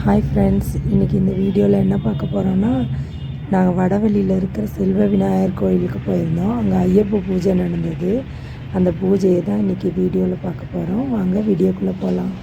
Hi friends, இன்றைக்கி இந்த வீடியோவில் என்ன பார்க்க போகிறோன்னா, நாங்கள் வடவள்ளியில் இருக்கிற செல்வ விநாயகர் கோயிலுக்கு போயிருந்தோம். அங்கே ஐயப்ப பூஜை நடந்தது. அந்த பூஜையை தான் இன்றைக்கி வீடியோவில் பார்க்க போகிறோம். வாங்க வீடியோக்குள்ளே போகலாம்.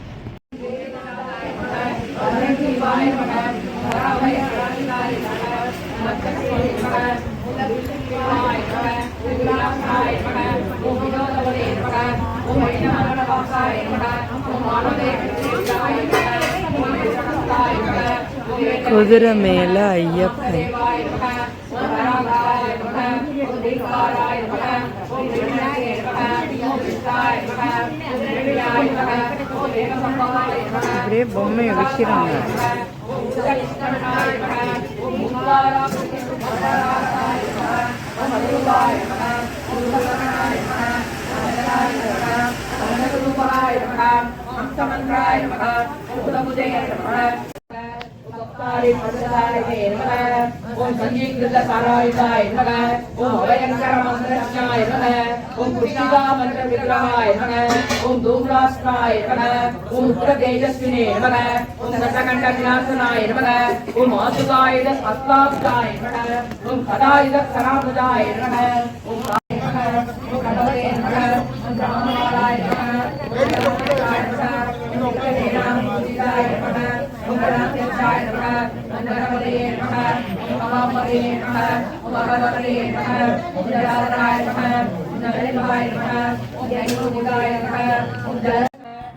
குதிரை மேல ஐயப்பன். அப்படியே பொம்மையை வைக்கிறாங்க. ओम संजीकृत सारायुधाय नमः। ओम अभयंकर मंत्रज्ञाय नमः। ओम पुष्टिका मंत्र विग्रहाय नमः। ओम धूम्रास्त्राय नमः। ओम उग्र तेजस्विने नमः। ओम दशकंठ विनाशनाय नमः। ओम आसुतायुध हस्ताब्दाय नमः। ओम खदायुध कराभुजाय नमः। ओम गणपते नमः। ओम ब्रह्मणाय नमः। ओम गणपताय नमः। ओम गणेशाय नमः। ओम गणाध्यक्षाय नमः। ओम गणपते नमः। ओम महामते नमः। ओम भगवते नमः। ओम जलाधराय नमः। ओम नरसिंहाय नमः। ओम जयमुदाय नमः। ओम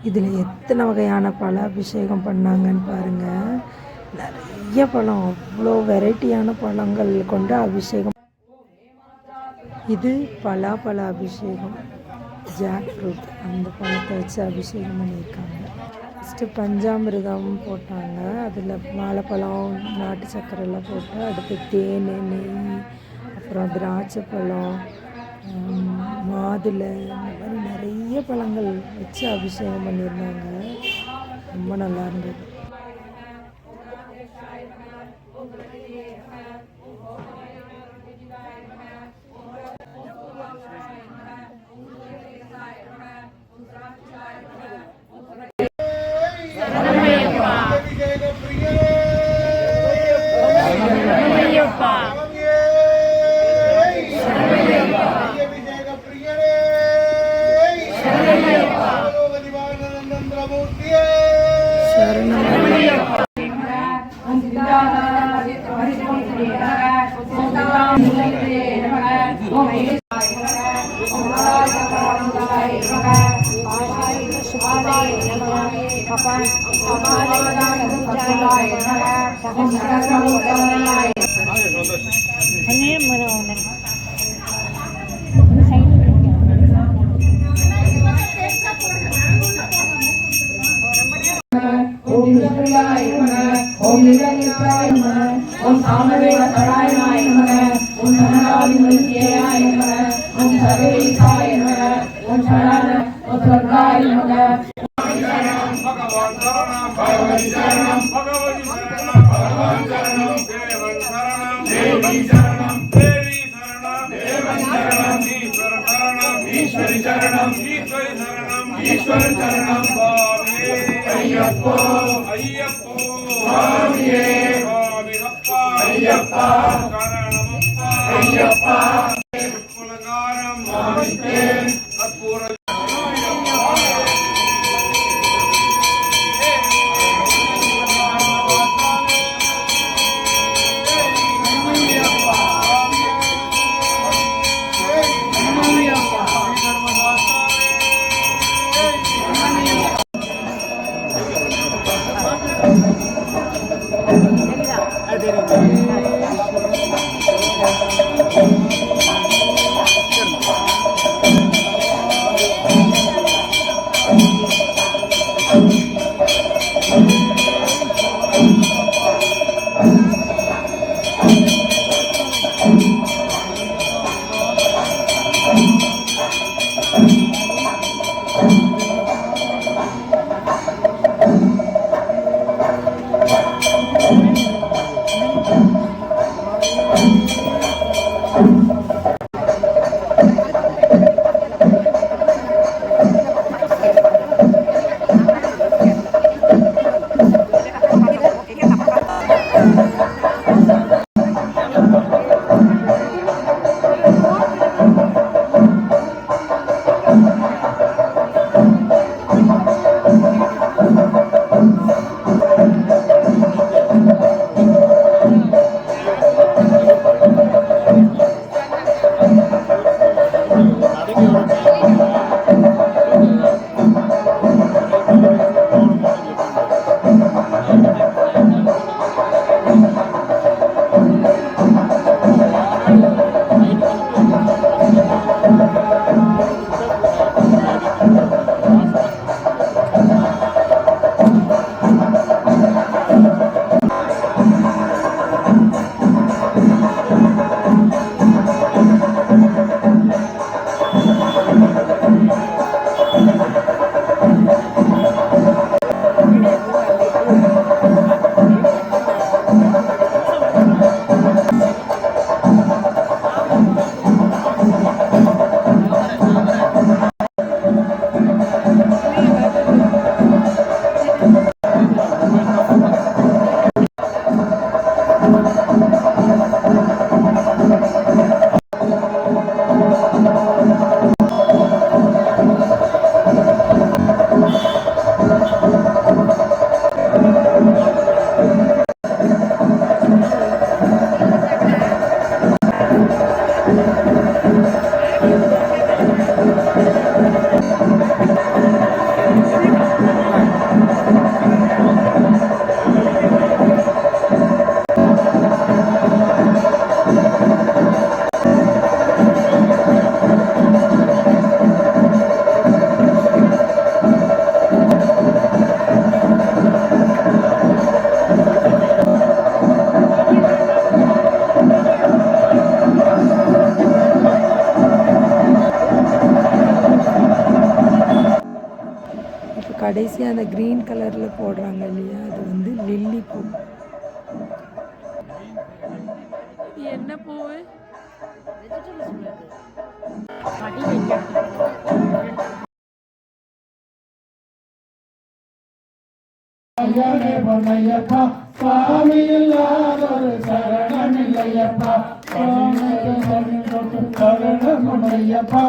இதில் எத்தனை வகையான பல அபிஷேகம் பண்ணாங்கன்னு பாருங்கள். நிறைய பழம், அவ்வளோ வெரைட்டியான பழங்கள் கொண்டு அபிஷேகம். இது பலாப்பழ அபிஷேகம், ஜாக் ஃப்ரூட், அந்த பழத்தை வச்சு அபிஷேகம் பண்ணியிருக்காங்க. ஃபஸ்ட்டு பஞ்சாமிர்தம் போட்டாங்க, அதில் வாழைப்பழம், நாட்டு சர்க்கரைலாம் போட்டு, அடுத்து தேன், நெய், அப்புறம் திராட்சை பழம், மாதுளை, இந்த மாதிரி நிறைய பழங்கள் வச்சு அபிஷேகம் பண்ணியிருந்தாங்க. ரொம்ப நல்லா இருந்தது. ओम निरंजनाय नमः। ओम सामवेदपराय नमः। ओम धनाभिमुख्याय नमः। ओम सर्वेशाय नमः। ओम शरण ओम स्वर्गाय नमः। भगवान शरणं भगवती शरणं भगवान शरणं देवन शरणं देवी शरणं देवी शरणं देवन शरणं ईश्वर शरणं ईश्वरी शरणं ईश्वरी शरणं ईश्वर शरणं स्वामी अय्यप्पो अय्यप्पो स्वामिये स्वामियप्पा अय्यप्पा शरणमप्पा अय्यप्पा पुलगारं स्वामिते कर्पूर Thank you. கடைசியாக அந்த க்ரீன் கலரில் போடுறாங்க இல்லையா, அது வந்து லில்லி பூ. என்ன பூவு? பொன்னையப்பா சுவாமி இல்லாதொரு சரணமில்லையப்பா, சரணம் பொன்னையப்பா.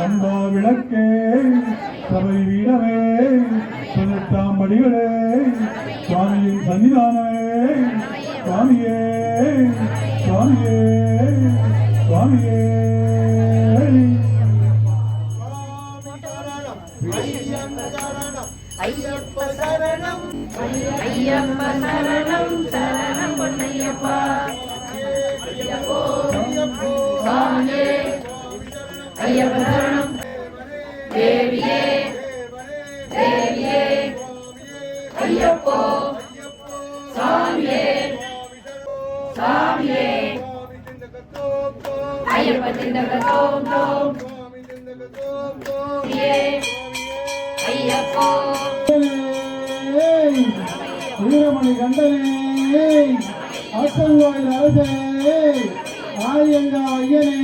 அன்பா விளக்கே சபை வீரமே பதினெட்டாம்படிகளே சுவாமியின் சன்னிதானமே, சுவாமியே சுவாமியே சுவாமியே. ஐயப்ப சரணம் சரணம் பொன்னையப்பா. ஐயப்போ சுவாமியே ஐயப்ப சரணம். தேவியே தேவியே ஐயப்போ சுவாமியே சுவாமியே. ஐயப்ப திண்டக தோம் தோம் ஐயப்போ. வீரமணி கண்டனே ஆத்தங்கோயில் அரசே ஆயங்கா ஐயனே.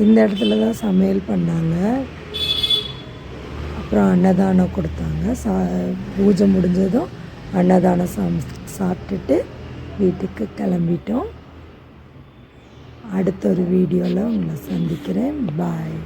இந்த இடத்துல தான் சமையல் பண்ணாங்க. அப்புறம் அன்னதானம் கொடுத்தாங்க. பூஜை முடிஞ்சதும் அன்னதானம் சாப்பிட்டுட்டு வீட்டுக்கு கிளம்பிட்டோம். அடுத்த ஒரு வீடியோவில் உங்களை சந்திக்கிறேன். பாய்.